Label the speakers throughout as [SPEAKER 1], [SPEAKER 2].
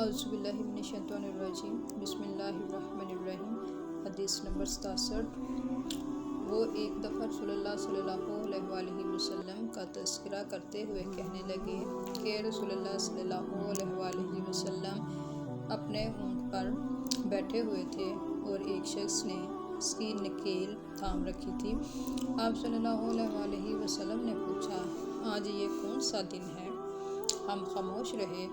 [SPEAKER 1] اعوذ باللہ من الشیطان الرجیم بسم اللہ الرحمن الرحیم۔ حدیث نمبر 67۔ وہ ایک دفعہ رسول اللہ صلی اللہ علیہ وآلہ وسلم کا تذکرہ کرتے ہوئے کہنے لگے کہ رسول اللہ صلی اللہ علیہ وآلہ وسلم اپنے اونٹ پر بیٹھے ہوئے تھے اور ایک شخص نے اس کی نکیل تھام رکھی تھی۔ آپ صلی اللہ علیہ وآلہ وسلم نے پوچھا، آج یہ کون سا دن ہے؟ ہم خاموش رہے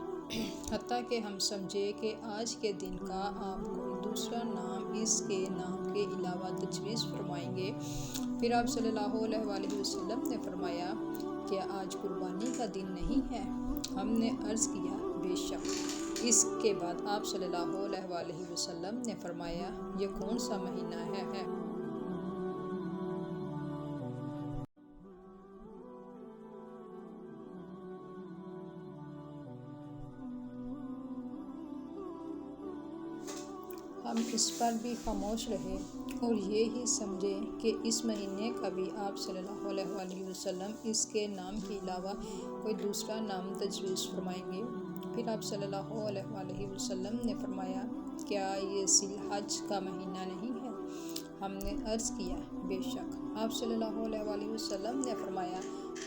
[SPEAKER 1] حتیٰ کہ ہم سمجھے کہ آج کے دن کا آپ کوئی دوسرا نام اس کے نام کے علاوہ تجویز فرمائیں گے۔ پھر آپ صلی اللہ علیہ وآلہ وسلم نے فرمایا، کیا آج قربانی کا دن نہیں ہے؟ ہم نے عرض کیا، بے شک۔ اس کے بعد آپ صلی اللہ علیہ وآلہ وسلم نے فرمایا، یہ کون سا مہینہ ہے؟ ہم اس پر بھی خاموش رہے اور یہی سمجھے کہ اس مہینے کا بھی آپ صلی اللہ علیہ وآلہ وسلم اس کے نام کے علاوہ کوئی دوسرا نام تجویز فرمائیں گے۔ پھر آپ صلی اللہ علیہ وآلہ وسلم نے فرمایا، کیا یہ ذی الحج کا مہینہ نہیں ہے؟ ہم نے عرض کیا، بے شک۔ آپ صلی اللہ علیہ وآلہ وسلم نے فرمایا،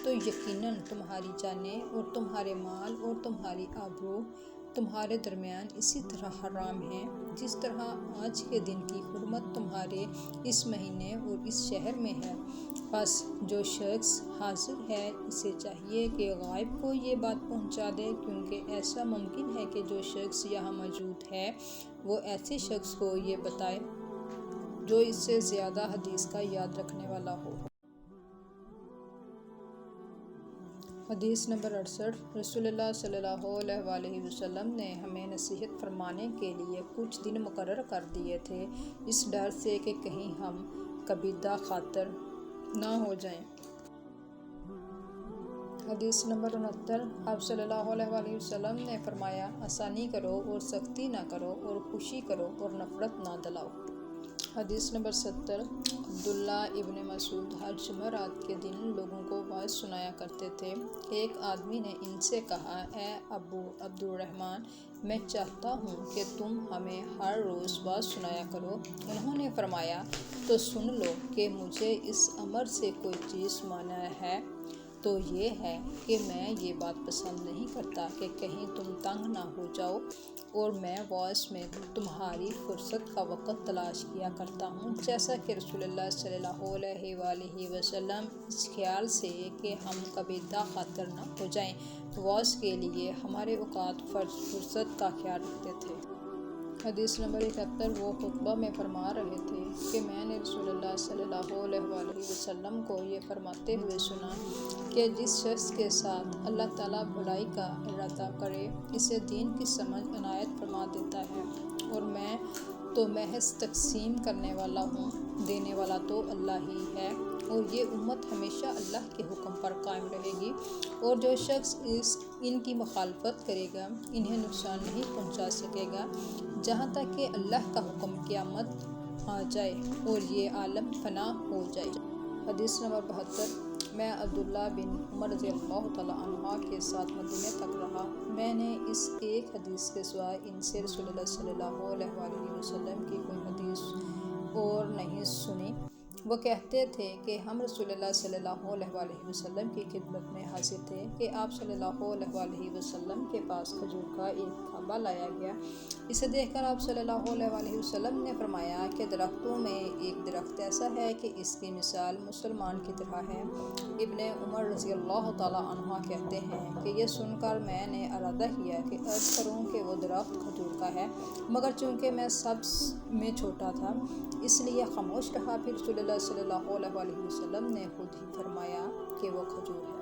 [SPEAKER 1] تو یقیناً تمہاری جانیں اور تمہارے مال اور تمہاری آبرو تمہارے درمیان اسی طرح حرام ہیں جس طرح آج کے دن کی حرمت تمہارے اس مہینے اور اس شہر میں ہے۔ بس جو شخص حاضر ہے اسے چاہیے کہ غائب کو یہ بات پہنچا دے، کیونکہ ایسا ممکن ہے کہ جو شخص یہاں موجود ہے وہ ایسے شخص کو یہ بتائے جو اس سے زیادہ حدیث کا یاد رکھنے والا ہو۔ حدیث نمبر 68۔ رسول اللہ صلی اللہ علیہ وآلہ وسلم نے ہمیں نصیحت فرمانے کے لیے کچھ دن مقرر کر دیے تھے، اس ڈر سے کہ کہیں ہم کبیدہ خاطر نہ ہو جائیں۔ حدیث نمبر 69۔ آپ صلی اللہ علیہ وآلہ وسلم نے فرمایا، آسانی کرو اور سختی نہ کرو، اور خوشی کرو اور نفرت نہ دلاؤ۔ حدیث نمبر 70۔ عبداللہ ابن مسعود ہر جمعرات کے دن لوگوں کو واعظ سنایا کرتے تھے۔ ایک آدمی نے ان سے کہا، اے ابو عبد الرحمن، میں چاہتا ہوں کہ تم ہمیں ہر روز واعظ سنایا کرو۔ انہوں نے فرمایا، تو سن لو کہ مجھے اس امر سے کوئی چیز مانع ہے تو یہ ہے کہ میں یہ بات پسند نہیں کرتا کہ کہیں تم تنگ نہ ہو جاؤ، اور میں واعظ میں تمہاری فرصت کا وقت تلاش کیا کرتا ہوں، جیسا کہ رسول اللہ صلی اللہ علیہ وآلہ وسلم اس خیال سے کہ ہم کبیدہ خاطر نہ ہو جائیں واعظ کے لیے ہمارے اوقات فرصت کا خیال رکھتے تھے۔ حدیث نمبر 71۔ وہ خطبہ میں فرما رہے تھے کہ میں نے رسول اللہ صلی اللہ علیہ وآلہ وسلم کو یہ فرماتے ہوئے سنا کہ جس شخص کے ساتھ اللہ تعالیٰ بھلائی کا ارادہ کرے اسے دین کی سمجھ عنایت فرما دیتا ہے، اور میں تو محض تقسیم کرنے والا ہوں، دینے والا تو اللہ ہی ہے، اور یہ امت ہمیشہ اللہ کے حکم پر قائم رہے گی، اور جو شخص ان کی مخالفت کرے گا انہیں نقصان نہیں پہنچا سکے گا جہاں تک کہ اللہ کا حکم قیامت آ جائے اور یہ عالم فنا ہو جائے۔ حدیث نمبر 72۔ میں عبداللہ بن عمر رضی اللہ تعالیٰ عنہ کے ساتھ مدینے تک رہا۔ میں نے اس ایک حدیث کے سوا ان سے رسول اللہ صلی اللہ علیہ وآلہ وسلم کی کوئی حدیث اور نہیں سنی۔ وہ کہتے تھے کہ ہم رسول اللہ صلی اللہ علیہ وآلہ وسلم کی خدمت میں حاضر تھے کہ آپ صلی اللہ علیہ وآلہ وسلم کے پاس کھجور کا ایک کھابہ لایا گیا۔ اسے دیکھ کر آپ صلی اللہ علیہ وآلہ وسلم نے فرمایا کہ درختوں میں ایک درخت ایسا ہے کہ اس کی مثال مسلمان کی طرح ہے۔ ابن عمر رضی اللہ تعالیٰ عنہ کہتے ہیں کہ یہ سن کر میں نے ارادہ کیا کہ عرض کروں کہ وہ درخت کھجور کا ہے، مگر چونکہ میں سب میں چھوٹا تھا اس لیے خاموش رہا۔ پھر رسول اللہ صلی اللہ علیہ وآلہ وسلم نے خود ہی فرمایا کہ وہ کھجور ہے۔